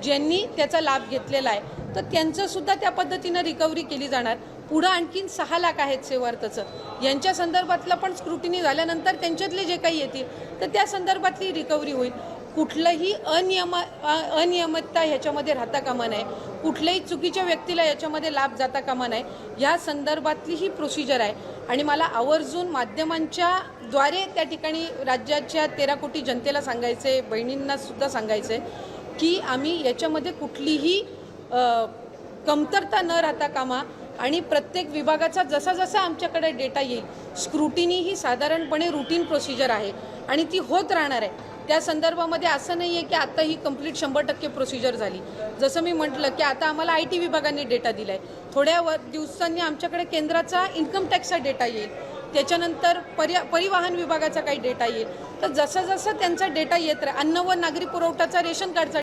ज्यांनी त्याचा लाभ घेतलेला आहे तर त्यांचं सुद्धा त्या पद्धतीनं रिकव्हरी केली जाणार। पुढं आणखीन 6 लाख आहेत सेवार्थचं, यांच्या संदर्भातलं पण स्क्रुटिनी झाल्यानंतर त्यांच्यातले जे काही येतील तर त्या संदर्भातली रिकव्हरी होईल। कुठलंही अनियमितता ह्याच्यामध्ये राहता कामा नये, कुठल्याही चुकीच्या व्यक्तीला याच्यामध्ये लाभ जाता कामा नये, या संदर्भातली ही प्रोसिजर आहे। आणि मला आवर्जून माध्यमांच्या द्वारे त्या ठिकाणी राज्याच्या 13 कोटी जनतेला सांगायचे, बहिणींना सुद्धा सांगायचे की आम्ही याच्यामध्ये कुठलीही कमतरता न राहता कामा आणि प्रत्येक विभागाचा जसा जसा आमच्याकडे डेटा येईल, स्क्रुटिनी ही साधारणपणे रूटीन प्रोसिजर आहे आणि ती होत राहणार आहे। त्या संदर्भामध्ये असं नाही आहे की आता ही कंप्लीट 100% प्रोसिजर झाली। जसं मी म्हटलं की आता आम्हाला IT विभागाने डेटा दिला आहे, थोड्या दिवसांनी आमच्याकडे केंद्राचा इन्कम टॅक्सचा डेटा येईल, त्याच्यानंतर परिवहन विभागाचा काही डेटा येईल। तर जसं जसं त्यांचा डेटा येत राहील, अन्न व नागरी पुरवठाचा, रेशन कार्डचा